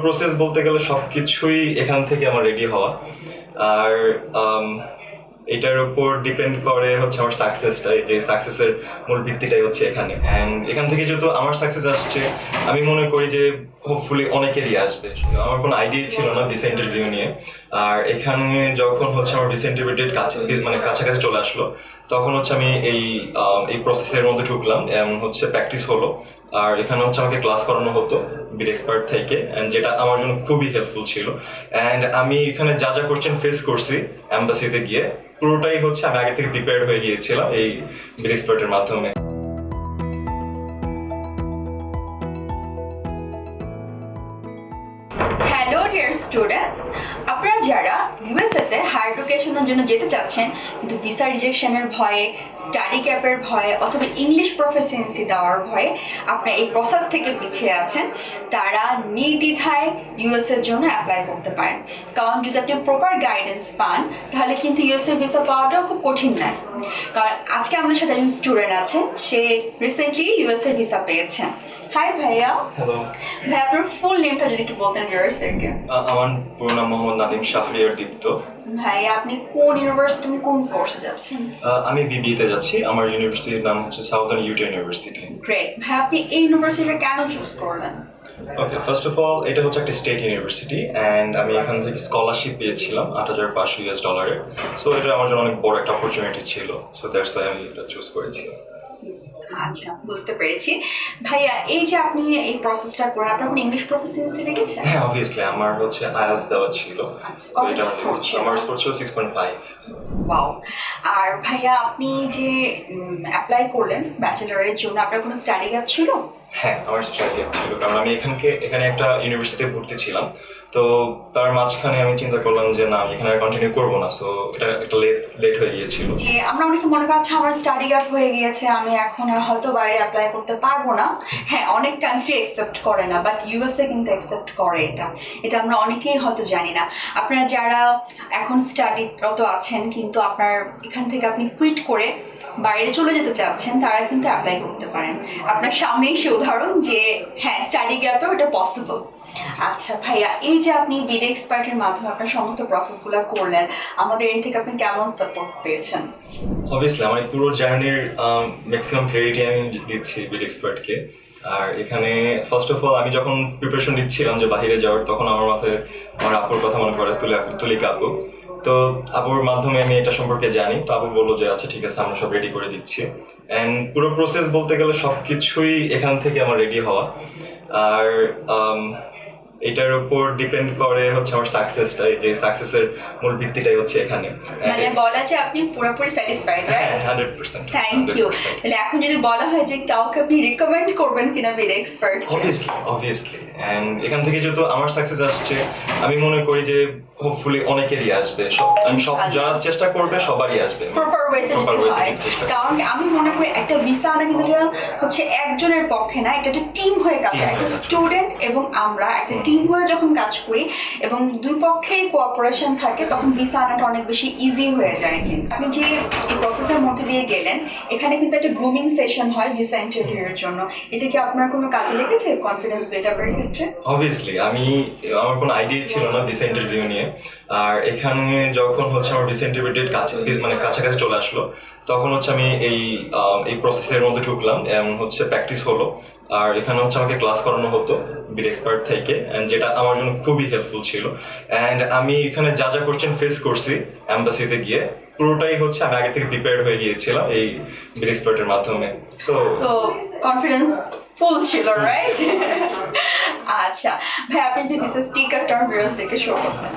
Process বলতে গেলে সবকিছুই এখান থেকে আমার রেডি হওয়া। আর এটার উপর ডিপেন্ড করে হচ্ছে আমার সাকসেসটা, যে সাকসেসের মূল ভিত্তিটাই হচ্ছে এখানে। অ্যান্ড এখান থেকে যেহেতু আমার সাকসেস আসছে, আমি মনে করি যে হোপফুলি অনেকেরই আসবে। আমার কোনো আইডিয়া ছিল না ভিসা ইন্টারভিউ নিয়ে। আর এখানে যখন হচ্ছে আমার ভিসা ইন্টারভিউ ডেট কাছাকাছি চলে আসলো, তখন হচ্ছে আমি এই প্রসেসের মধ্যে ঢুকলাম। হচ্ছে প্র্যাকটিস হলো, আর এখানে হচ্ছে আমাকে ক্লাস করানো হতো বিড এক্সপার্ট থেকে, অ্যান্ড যেটা আমার জন্য খুবই হেল্পফুল ছিল। অ্যান্ড আমি এখানে যা যা কোশ্চেন ফেস করছি এম্বাসিতে গিয়ে, পুরোটাই হচ্ছে আমি আগে থেকে প্রিপেয়ার হয়ে গিয়েছিলাম এই বিড এক্সপার্টের মাধ্যমে। হ্যালো ডিয়ার স্টুডেন্টস, আপনারা যারা ইউএসএতে হায়ার এডুকেশনের জন্য যেতে চাচ্ছেন কিন্তু ভিসা রিজেকশনের ভয়ে, স্টাডি ক্যাপের ভয়ে অথবা ইংলিশ প্রফিসিয়েন্সি দেওয়ার ভয়ে আপনারা এই প্রসেস থেকে পিছিয়ে আছেন, তারা নির্দ্বিধায় ইউএসএর জন্য অ্যাপ্লাই করতে পারেন। কারণ যদি আপনি প্রপার গাইডেন্স পান, তাহলে কিন্তু ইউএসএর ভিসা পাওয়াটাও খুব কঠিন নয়। কারণ আজকে আমাদের সাথে একজন স্টুডেন্ট আছে, সে রিসেন্টলি ইউএসএ ভিসা পেয়েছেন। হাই ভাইয়া। হ্যালো ভাই, আপনার ফুল নেমটা যদি একটু বলতেন ভিউয়ার্সদেরকে। আমার পুরো নাম মোহাম্মদ নাদিম শাহরিয়ার দীপ্ত। ভাই, আপনি কোন ইউনিভার্সিটি, কোন কোর্সে যাচ্ছেন? আমি বিবিএতে যাচ্ছি। আমার ইউনিভার্সিটির নাম হচ্ছে সাউদার্ন ইউটা ইউনিভার্সিটি। গ্রেট। ভাই, আপনি এই ইউনিভার্সিটিটা কেন চুজ করলেন? ওকে, ফার্স্ট অফ অল এটা হচ্ছে একটা স্টেট ইউনিভার্সিটি, অ্যান্ড আমি এখান থেকে স্কলারশিপ পেয়েছিলাম $8,500। সো এটা আমার জন্য অনেক বড় একটা অপরচুনিটি ছিল। সো দ্যাটস ওয়াই আমি এটা চুজ করেছি। আচ্ছা, বুঝতে পেরেছি। ভাইয়া, এই যে আপনি এই প্রসেসটা করেন, আপনার কোনো ইংলিশ প্রফিসিয়েন্সি লেগেছে? হ্যাঁ, অবভিয়াসলি আমার হচ্ছে আইএলটিএস দেওয়া ছিল। আচ্ছা, কত স্কোর ছিল? আমার স্কোর ছিল 6.5। ওয়াও। আর ভাইয়া, আপনি যে অ্যাপ্লাই করলেন ব্যাচেলরের জন্য, আপনার কোনো স্টাডি গ্যাপ ছিল? হ্যাঁ, আমার স্টাডি গ্যাপ ছিল, কারণ আমি এখানে একটা ইউনিভার্সিটিতে ভর্তি ছিলাম। তো তার মাঝখানে আমি চিন্তা করলাম যে না, আমি এখানে আর কন্টিনিউ করবো না। সো এটা একটা লেট হয়ে গিয়েছিল। যে আমরা অনেকে মনে করছি আমার স্টাডি গ্যাপ হয়ে গিয়েছে, আমি এখন আর হয়তো বাইরে অ্যাপ্লাই করতে পারবো না। হ্যাঁ, অনেক কান্ট্রি অ্যাকসেপ্ট করে না, বাট ইউএসএ কিন্তু অ্যাকসেপ্ট করে। এটা আমরা অনেকেই হয়তো জানি না। আপনারা যারা এখন স্টাডিরত আছেন কিন্তু আপনার এখান থেকে আপনি কুইট করে বাইরে চলে যেতে চাচ্ছেন, তারা কিন্তু অ্যাপ্লাই করতে পারেন। আপনার সামনেই সে উদাহরণ যে হ্যাঁ, স্টাডি গ্যাপেও এটা পসিবল। আচ্ছা ভাইয়া, এই যে আপনি বিড এক্সপার্টের মাধ্যমে আপনার সমস্ত প্রসেসগুলো করলেন, আমাদের এর থেকে আপনি কেমন সাপোর্ট পেয়েছেন? অবভিয়াসলি আমার এই পুরো জার্নির ম্যাক্সিমাম ক্রেডিট আমি দিচ্ছি বিড এক্সপার্টকে। আর এখানে ফার্স্ট অফ অল আমি যখন প্রিপারেশন নিচ্ছিলাম যে বাইরে যাওয়ার, তখন আমার মাথায় আমার আপুর কথা মনে পড়ে, তুলিকা আপু। তো আপুর মাধ্যমে আমি এটা সম্পর্কে জানি। তো আপু বললো যে আচ্ছা ঠিক আছে, আমরা সব রেডি করে দিচ্ছি। অ্যান্ড পুরো প্রসেস বলতে গেলে সবকিছুই এখান থেকে আমার রেডি হওয়া। আর এটার উপর ডিপেন্ড করে হচ্ছে আমার সাকসেসটা, যে সাকসেসের মূল ভিত্তিটাই হচ্ছে এখানে। মানে বলা যায় আপনি পুরোপুরি স্যাটিসফাইড, রাইট? 100%। Thank you. তাহলে এখন যদি বলা হয় যে কাউকে আপনি রিকমেন্ড করবেন কিনা বিড এক্সপার্ট? অবভিয়াসলি অ্যান্ড এখান থেকে যেহেতু আমার সাকসেস আসছে, আমি মনে করি যে হোপফুলি অনেকেরই আসবে। সব যারা চেষ্টা করবে সবারই আসবে, প্রপার ওয়েতে যদি হয়। কারণ আমি মনে করি একটা ভিসা আনা কিন্তু হচ্ছে একজনের পক্ষে না, এটা একটা টিম হয়ে কাজ হয়। একটা স্টুডেন্ট এবং আমরা একটা টিম হয়ে যখন কাজ করি এবং দুই পক্ষেরই কোঅপারেশন থাকে, তখন ভিসা আনাটা অনেক বেশি ইজি হয়ে যায়। কিন্তু আপনি যে এই প্রসেসের মধ্যে দিয়ে গেলেন, এখানে কিন্তু একটা গ্রুমিং সেশন হয় ভিসা ইন্টারভিউয়ের জন্য। এটা কি আপনার কোনো কাজে লেগেছে কনফিডেন্স বিল্ড আপের ক্ষেত্রে? অবভিয়াসলি আমার কোনো আইডিয়া ছিল না ভিসা ইন্টারভিউ নিয়ে। আর এখানে যখন হচ্ছে আমার ভিসা ইন্টারভিউ ডেট কাছাকাছি চলে আসলো, তখন হচ্ছে আমি এই প্রসেসের মধ্যে ঢুকলাম। হচ্ছে প্র্যাকটিস হলো, আর এখানে হচ্ছে আমাকে ক্লাস করানো হতো বিড এক্সপার্ট থেকে, অ্যান্ড যেটা আমার জন্য খুবই হেল্পফুল ছিল। অ্যান্ড আমি এখানে যা যা কোশ্চেন ফেস করছি এম্বাসিতে গিয়ে, পুরোটাই হচ্ছে আমি আগে থেকে প্রিপেয়ার হয়ে গিয়েছিলাম এই বিড এক্সপার্টের মাধ্যমে। সো কনফিডেন্স ফুল ছিল, রাইট? আচ্ছা ভাই, আপনি যে ভিসা স্টিকারটা আমার ভিউয়ার্সদেরকে শো করতেন।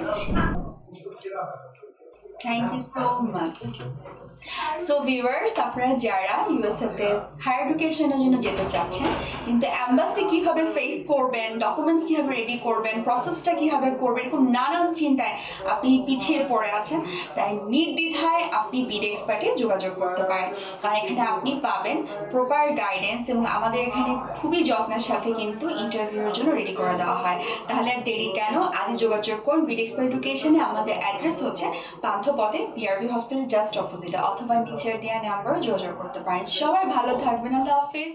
Thank you so much. So viewers, আপনারা যারা ইউএসএতে হায়ার এডুকেশনের জন্য যেতে চাচ্ছেন কিন্তু এম্বাসি কিভাবে ফেস করবেন, ডকুমেন্টস কিভাবে রেডি করবেন, প্রসেসটা কিভাবে করবেন, এরকম নানান চিন্তায় আপনি পিছিয়ে পড়ে আছেন, তাই নির্দ্বিধায় আপনি বিড এক্সপার্টে যোগাযোগ করতে পারেন। কারণ এখানে আপনি পাবেন প্রপার গাইডেন্স এবং আমাদের এখানে খুবই যত্নের সাথে কিন্তু ইন্টারভিউর জন্য রেডি করে দেওয়া হয়। তাহলে আর দেরি কেন, আজই যোগাযোগ করুন বিড এক্সপার্ট এডুকেশনে। আমাদের অ্যাড্রেস হচ্ছে পান্থপথে পিআরবি হসপিটাল জাস্ট অপোজিটে, অথবা নিচের দেওয়া নাম্বারে যোগাযোগ করতে পারেন। সবাই ভালো থাকবেন, আল্লাহ হাফেজ।